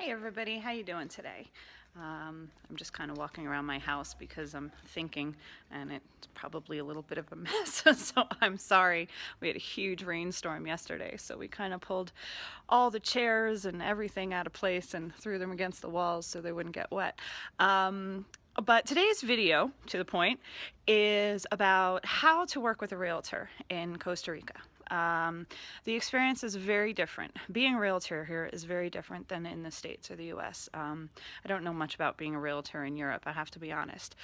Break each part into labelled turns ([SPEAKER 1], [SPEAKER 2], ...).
[SPEAKER 1] Hey everybody, how you doing today? I'm just kind of walking around my house because I'm thinking, and it's probably a little bit of a mess, so I'm sorry. We had a huge rainstorm yesterday, so we kind of pulled all the chairs and everything out of place and threw them against the walls so they wouldn't get wet. But today's video, to the point, is about how to work with a realtor in Costa Rica. The experience is very different. Being a realtor here is very different than in the States or the US. I don't know much about being a realtor in Europe, I have to be honest,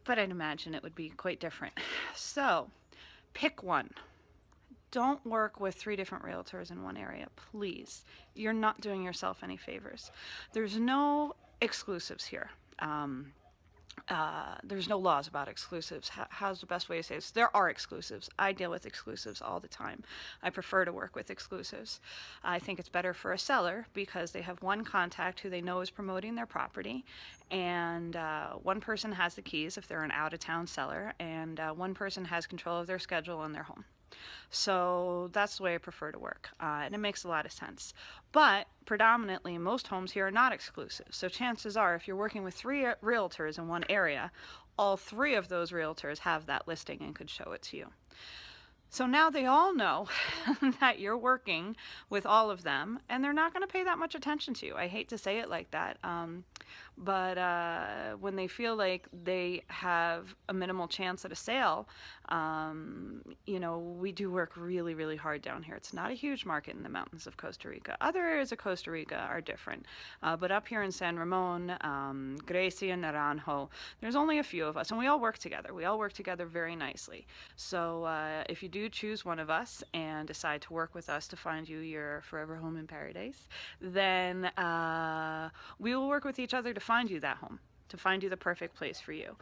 [SPEAKER 1] but I'd imagine it would be quite different. So, pick one. Don't work with 3 different realtors in one area, please. You're not doing yourself any favors. There's no exclusives here. There's no laws about exclusives. How's the best way to say this? There are exclusives. I deal with exclusives all the time. I prefer to work with exclusives. I think it's better for a seller because they have one contact who they know is promoting their property, and one person has the keys if they're an out-of-town seller, and one person has control of their schedule and their home. So that's the way I prefer to work, and it makes a lot of sense. But predominantly, most homes here are not exclusive. So chances are, if you're working with 3 realtors in one area, all 3 of those realtors have that listing and could show it to you. So now they all know that you're working with all of them, and they're not going to pay that much attention to you. I hate to say it like that, but when they feel like they have a minimal chance at a sale, we do work really, really hard down here. It's not a huge market in the mountains of Costa Rica. Other areas of Costa Rica are different, but up here in San Ramon, Grecia, Naranjo, there's only a few of us, and we all work together. We all work together very nicely. So if you do choose one of us and decide to work with us to find you your forever home in paradise, then we will work with each other to find you that home, to find you the perfect place for you.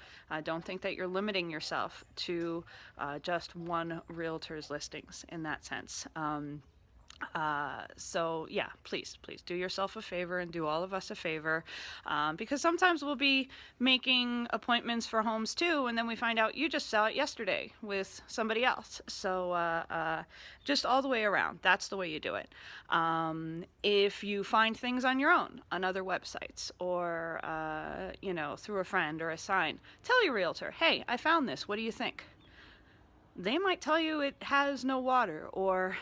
[SPEAKER 1] Don't think that you're limiting yourself to just one realtor's listings in that sense. So yeah, please do yourself a favor and do all of us a favor, because sometimes we'll be making appointments for homes too, and then we find out you just saw it yesterday with somebody else. So just all the way around, that's the way you do it. If you find things on your own, on other websites, or through a friend or a sign, tell your realtor, hey, I found this, what do you think? They might tell you it has no water, or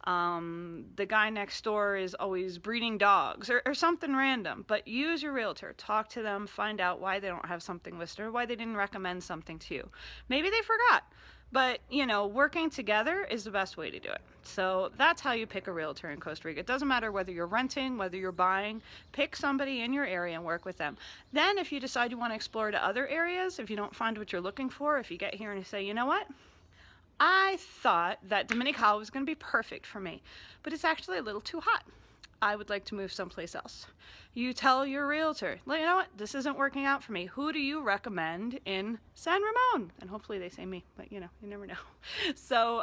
[SPEAKER 1] the guy next door is always breeding dogs, or something random. But use your realtor, talk to them, find out why they don't have something listed, or why they didn't recommend something to you. Maybe they forgot, but working together is the best way to do it. So that's how you pick a realtor in Costa Rica. It doesn't matter whether you're renting, whether you're buying, pick somebody in your area and work with them. Then if you decide you want to explore to other areas, if you don't find what you're looking for, if you get here and you say, you know what, I thought that Dominical was going to be perfect for me, but it's actually a little too hot. I would like to move someplace else. You tell your realtor, you know what, this isn't working out for me. Who do you recommend in San Ramon? And hopefully they say me, but you never know. So,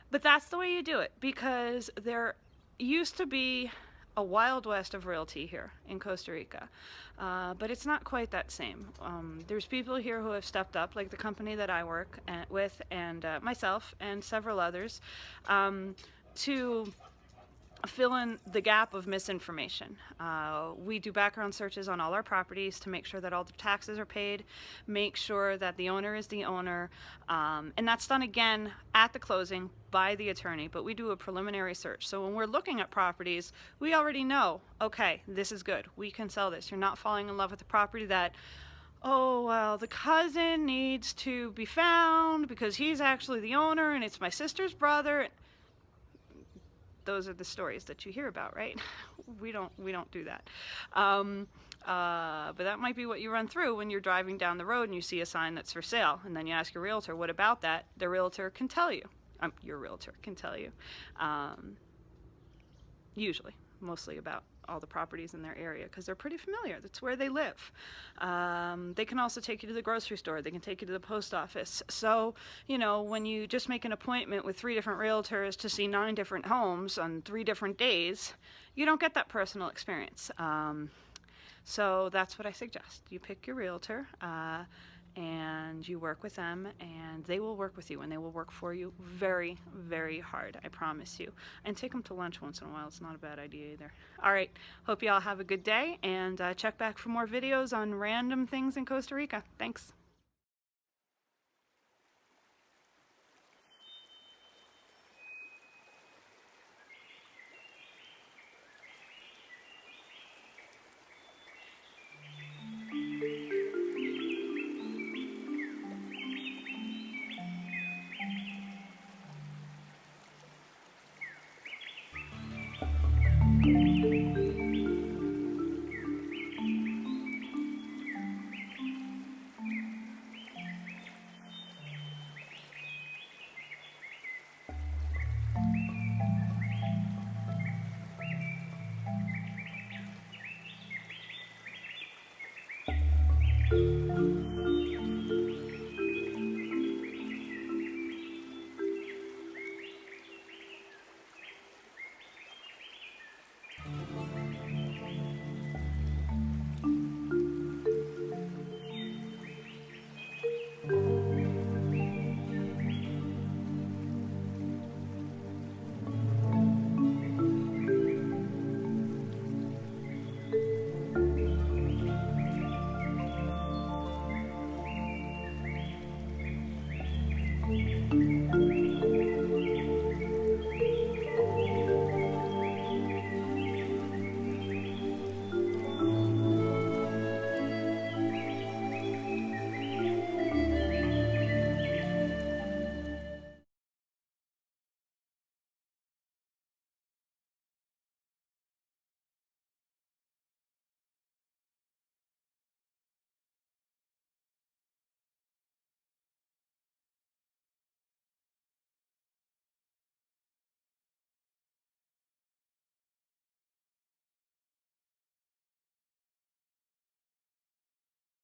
[SPEAKER 1] but that's the way you do it, because there used to be a wild west of realty here in Costa Rica, but it's not quite that same. There's people here who have stepped up, like the company that I work with, and myself and several others, to fill in the gap of misinformation. We do background searches on all our properties to make sure that all the taxes are paid, make sure that the owner is the owner, and that's done again at the closing by the attorney, but we do a preliminary search. So when we're looking at properties, we already know, okay, this is good, we can sell this. You're not falling in love with the property that, oh, well, the cousin needs to be found because he's actually the owner and it's my sister's brother. Those are the stories that you hear about, right? We don't do that. But that might be what you run through when you're driving down the road and you see a sign that's for sale, and then you ask your realtor, what about that? The realtor can tell you. Your realtor can tell you. Usually, mostly about all the properties in their area, because they're pretty familiar. That's where they live. They can also take you to the grocery store. They can take you to the post office. So, when you just make an appointment with 3 different realtors to see 9 different homes on 3 different days, you don't get that personal experience. So that's what I suggest. You pick your realtor, and you work with them, and they will work with you, and they will work for you very, very hard, I promise you. And take them to lunch once in a while. It's not a bad idea either. All right, hope you all have a good day, and check back for more videos on random things in Costa Rica. Thanks. Thank you.